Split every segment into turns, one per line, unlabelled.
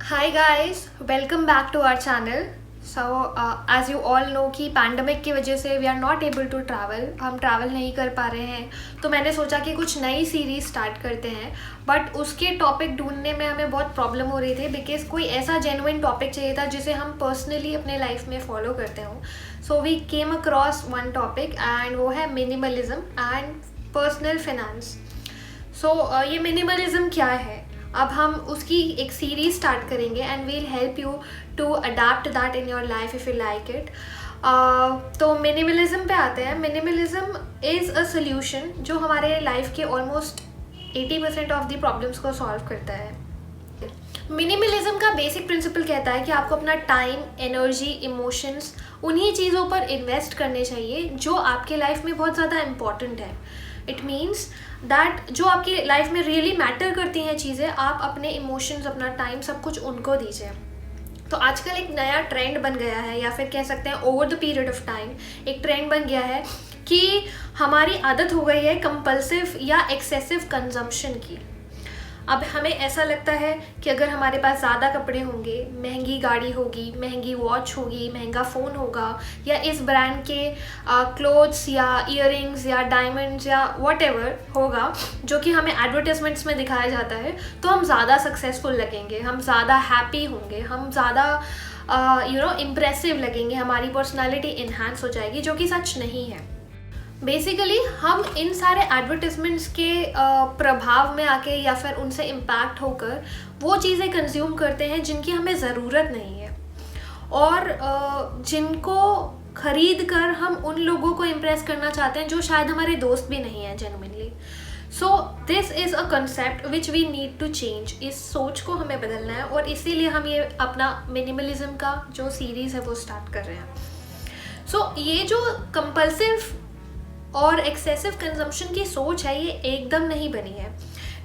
Hi guys, welcome back to our channel. So as you all know कि pandemic की वजह से we are not able to travel, हम travel नहीं कर पा रहे हैं। तो मैंने सोचा कि कुछ नई सीरीज़ स्टार्ट करते हैं, बट उसके टॉपिक ढूंढने में हमें बहुत प्रॉब्लम हो रही थी बिकॉज कोई ऐसा जेन्युइन टॉपिक चाहिए था जिसे हम पर्सनली अपने लाइफ में फॉलो करते हों। So we came across one topic and वो है minimalism and personal finance. So ये मिनिमलिज्म क्या है, अब हम उसकी एक सीरीज स्टार्ट करेंगे and we'll help you to adapt that in your life if you like it. तो मिनिमलिज्म पे आते हैं। मिनिमलिज्म इज़ अ सोल्यूशन जो हमारे लाइफ के ऑलमोस्ट 80% ऑफ द प्रॉब्लम्स को सॉल्व करता है। मिनिमलिज्म का बेसिक प्रिंसिपल कहता है कि आपको अपना टाइम, एनर्जी, इमोशंस उन्हीं चीज़ों पर इन्वेस्ट करने चाहिए जो आपके लाइफ में बहुत ज़्यादा इम्पॉर्टेंट है। इट मीन्स दैट जो आपकी लाइफ में रियली मैटर करती हैं चीज़ें, आप अपने इमोशंस, अपना टाइम, सब कुछ उनको दीजिए। तो आजकल एक नया ट्रेंड बन गया है, या फिर कह सकते हैं over the period of time एक ट्रेंड बन गया है कि हमारी आदत हो गई है कंपल्सिव या एक्सेसिव कंजम्पशन की। अब हमें ऐसा लगता है कि अगर हमारे पास ज़्यादा कपड़े होंगे, महंगी गाड़ी होगी, महंगी वॉच होगी, महंगा फ़ोन होगा, या इस ब्रांड के क्लोथ्स या इयररिंग्स या डायमंड्स या व्हाटएवर होगा जो कि हमें एडवर्टाइजमेंट्स में दिखाया जाता है, तो हम ज़्यादा सक्सेसफुल लगेंगे, हम ज़्यादा हैप्पी होंगे, हम ज़्यादा इम्प्रेसिव लगेंगे, हमारी पर्सनालिटी इन्हांस हो जाएगी, जो कि सच नहीं है। बेसिकली हम इन सारे एडवर्टिजमेंट्स के प्रभाव में आके या फिर उनसे इम्पैक्ट होकर वो चीज़ें कंज्यूम करते हैं जिनकी हमें ज़रूरत नहीं है, और जिनको ख़रीद कर हम उन लोगों को इम्प्रेस करना चाहते हैं जो शायद हमारे दोस्त भी नहीं हैं genuinely. So this is a concept which we need to change. इस सोच को हमें बदलना है, और इसीलिए हम ये अपना मिनिमलिज्म का जो सीरीज़ है वो स्टार्ट कर रहे हैं। सो ये जो कंपल्सिव और एक्सेसिव कंजम्पशन की सोच है, ये एकदम नहीं बनी है।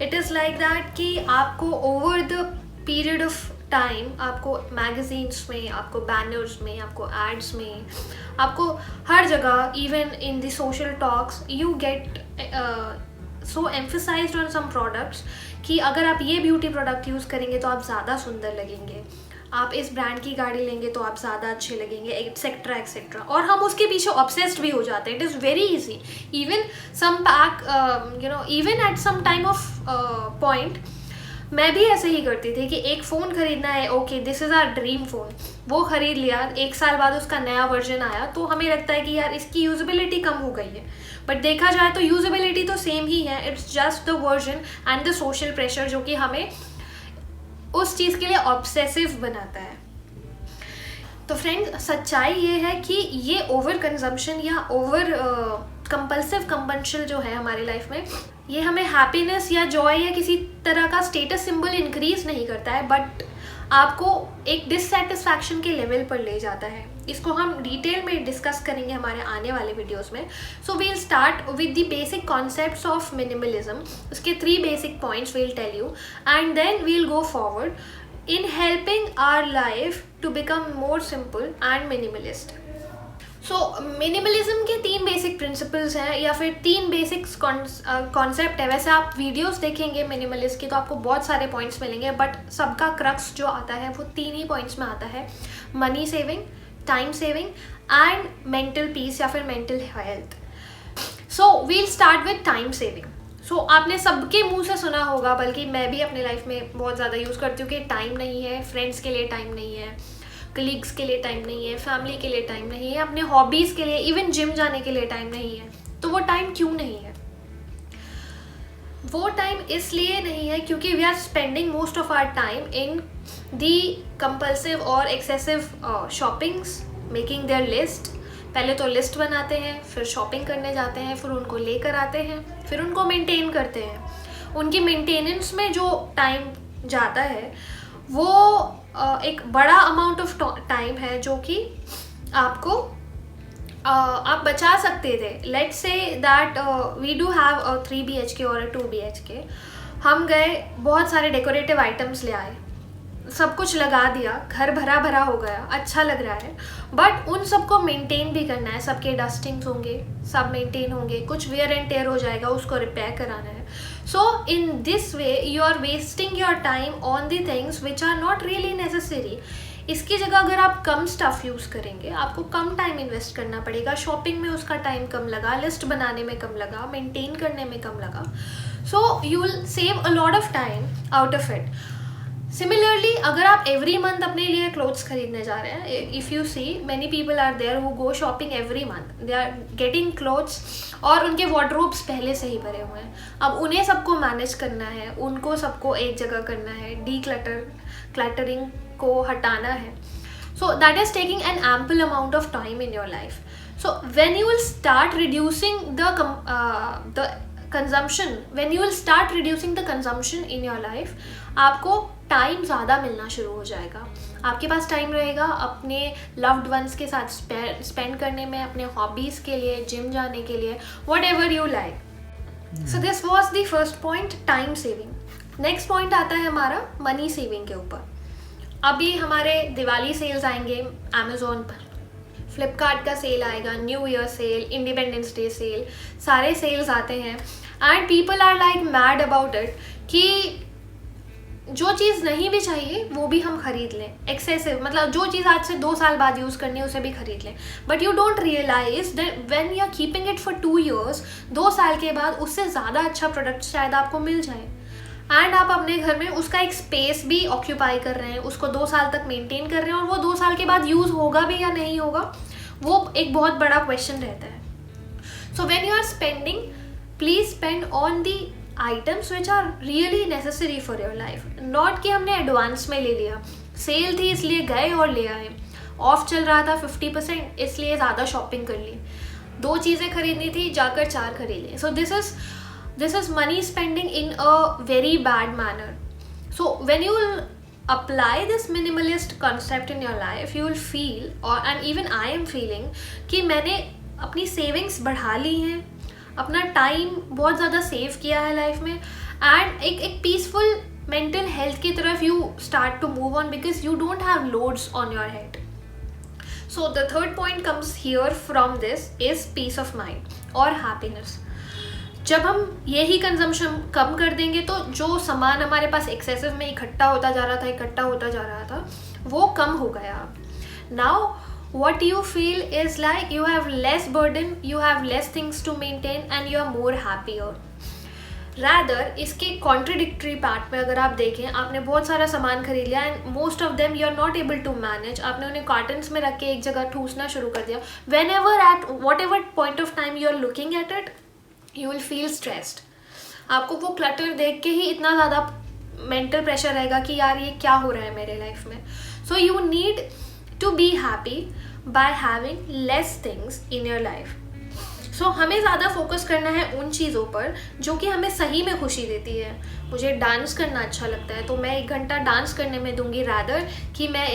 इट इज़ लाइक दैट कि आपको over the period of time आपको मैगजीन्स में, आपको बैनर्स में, आपको एड्स में, आपको हर जगह, even in the social talks, you get so emphasized on some products कि अगर आप ये ब्यूटी प्रोडक्ट यूज़ करेंगे तो आप ज़्यादा सुंदर लगेंगे, आप इस ब्रांड की गाड़ी लेंगे तो आप ज़्यादा अच्छे लगेंगे, एक्सेट्रा एक्सेट्रा। और हम उसके पीछे ऑब्सेस्ड भी हो जाते हैं। It is very easy. Even some pack even at some time of point मैं भी ऐसे ही करती थी कि एक फ़ोन ख़रीदना है, okay this is our dream phone, वो ख़रीद लिया, एक साल बाद उसका नया वर्जन आया तो हमें लगता है कि यार इसकी यूज़ेबिलिटी कम हो गई है, बट देखा जाए तो यूज़ेबिलिटी तो सेम ही है। It's just the version and the social pressure जो कि हमें उस चीज़ के लिए ऑब्सेसिव बनाता है। तो फ्रेंड्स, सच्चाई ये है कि ये ओवर कंजम्पशन या ओवर कंपल्सिव कंपल्शन जो है हमारे लाइफ में, ये हमें हैप्पीनेस या जॉय या किसी तरह का स्टेटस सिंबल इंक्रीज नहीं करता है, बट आपको एक डिससेटिस्फैक्शन के लेवल पर ले जाता है। इसको हम डिटेल में डिस्कस करेंगे हमारे आने वाले वीडियोस में। So we'll start with the basic concepts of minimalism. उसके 3 basic points we'll tell you, and then we'll go forward in helping our life to become more simple and minimalist. So minimalism के 3 basic principles हैं, या फिर 3 basic concept है। वैसे आप videos देखेंगे minimalist की तो आपको बहुत सारे पॉइंट्स मिलेंगे, बट सबका क्रक्स जो आता है वो 3 ही पॉइंट्स में आता है: money saving, time saving and mental peace या फिर mental health. So we'll start with time saving. So आपने सबके मुंह से सुना होगा, बल्कि मैं भी अपने लाइफ में बहुत ज़्यादा यूज़ करती हूँ कि टाइम नहीं है, फ्रेंड्स के लिए टाइम नहीं है, कलीग्स के लिए टाइम नहीं है, फैमिली के लिए टाइम नहीं है, अपने हॉबीज़ के लिए, इवन जिम जाने के लिए टाइम नहीं है। तो वो टाइम क्यों नहीं है? वो टाइम इसलिए नहीं है क्योंकि we are spending most of our time in the compulsive और excessive shoppings, making their list. पहले तो लिस्ट बनाते हैं, फिर शॉपिंग करने जाते हैं, फिर उनको लेकर आते हैं, फिर उनको मेंटेन करते हैं। उनकी मेंटेनेंस में जो टाइम जाता है वो एक बड़ा अमाउंट ऑफ टाइम है जो कि आपको आप बचा सकते थे। Let's say that we do have a 3 BHK और अ 2 BHK। हम गए, बहुत सारे डेकोरेटिव आइटम्स ले आए, सब कुछ लगा दिया, घर भरा भरा हो गया, अच्छा लग रहा है, बट उन सबको मेंटेन भी करना है। सबके डस्टिंग्स होंगे, सब मेंटेन होंगे, कुछ वेयर एंड टेयर हो जाएगा, उसको रिपेयर कराना है। So in this way you are wasting your time on the things which are not really necessary. इसकी जगह अगर आप कम स्टफ़ यूज़ करेंगे, आपको कम टाइम इन्वेस्ट करना पड़ेगा, शॉपिंग में उसका टाइम कम लगा, लिस्ट बनाने में कम लगा, मेंटेन करने में कम लगा, so you will save a lot of time out of it. Similarly अगर आप एवरी मंथ अपने लिए क्लोथ्स खरीदने जा रहे हैं, if you see many people are there who go shopping every month, they are getting clothes और उनके वार्डरोब्स पहले से ही भरे हुए हैं. अब उन्हें सबको मैनेज करना है, उनको सबको एक जगह करना है, क्लटरिंग को हटाना है. So that is taking an ample amount of time in your life. So when you will start reducing the consumption, when you will start reducing the consumption in your life, आपको time ज़्यादा मिलना शुरू हो जाएगा. आपके पास time रहेगा अपने loved ones के साथ स्पेंड करने में, अपने हॉबीज़ के लिए, जिम जाने के लिए, what ever you like. So this was the first point, time saving. Next point आता है हमारा मनी सेविंग के ऊपर. अभी हमारे दिवाली सेल्स आएंगे अमेज़ोन पर, फ्लिपकार्ट का सेल आएगा, new year sale, independence day sale, सारे सेल्स आते हैं and people are like mad about it कि जो चीज़ नहीं भी चाहिए वो भी हम खरीद लें. एक्सेसिव मतलब जो चीज़ आज से 2 साल बाद यूज़ करनी है उसे भी खरीद लें. But you don't realize that when you are keeping it for 2 years, 2 साल के बाद उससे ज़्यादा अच्छा प्रोडक्ट शायद आपको मिल जाए एंड आप अपने घर में उसका एक स्पेस भी ऑक्यूपाई कर रहे हैं, उसको 2 साल तक मेंटेन कर रहे हैं और वो 2 साल के बाद यूज़ होगा भी या नहीं होगा, वो एक बहुत बड़ा क्वेश्चन रहता है. So when you are spending, please spend on the items which are really necessary for your life. Not कि हमने एडवांस में ले लिया, सेल थी इसलिए गए और ले आए, ऑफ चल रहा था 50% इसलिए ज़्यादा शॉपिंग कर ली, 2 चीज़ें खरीदनी थी जाकर 4 खरीद ली. सो this is money spending in a very bad manner. So when you will apply this minimalist concept in your life, you will feel, and even I am feeling कि मैंने अपनी सेविंग्स बढ़ा ली हैं, अपना टाइम बहुत ज़्यादा सेव किया है लाइफ में एंड एक पीसफुल मेंटल हेल्थ की तरफ you start to move on because you don't have loads on your head. So the third point comes here from this is peace of mind और happiness. जब हम यही consumption कम कर देंगे तो जो सामान हमारे पास एक्सेसिव में इकट्ठा होता जा रहा था वो कम हो गया. Now what you feel is like you have less burden, you have less things to maintain and you are more happier. Rather इसके contradictory part में अगर आप देखें, आपने बहुत सारा सामान खरीद लिया and most of them you are not able to manage, आपने उन्हें कार्टन्स में रख के एक जगह ठूसना शुरू कर दिया. Whenever at whatever point of time you are looking at it, you will feel stressed. आपको वो क्लटर देख के ही इतना ज़्यादा मेंटल प्रेशर रहेगा कि यार ये क्या हो रहा है मेरे लाइफ में. So you need to be happy by having less things in your life. So हमें ज़्यादा फोकस करना है उन चीज़ों पर जो कि हमें सही में खुशी देती है. मुझे डांस करना अच्छा लगता है तो मैं 1 घंटा डांस करने में दूंगी रैदर कि मैं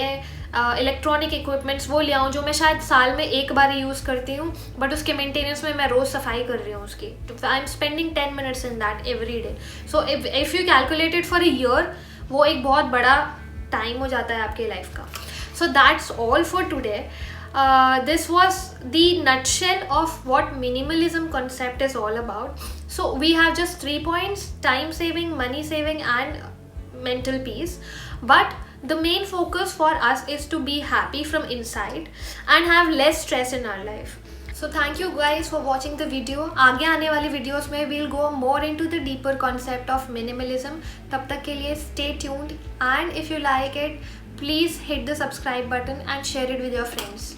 इलेक्ट्रॉनिक इक्विपमेंट्स वो ले आऊँ जो मैं शायद साल में 1 बार ही यूज़ करती हूँ बट उसके मेंटेनेंस में मैं रोज़ सफाई कर रही हूँ उसकी. I am spending 10 minutes in that every day. So if you calculated for a year, वो एक बहुत बड़ा टाइम हो जाता है आपके लाइफ का. So that's all for today. This was the nutshell of what minimalism concept is all about. So we have just 3 points: time saving, money saving and mental peace. But the main focus for us is to be happy from inside and have less stress in our life. So thank you guys for watching the video. आगे आने वाली videos में we'll go more into the deeper concept of minimalism. तब तक के लिए stay tuned and if you like it, please hit the subscribe button and share it with your friends.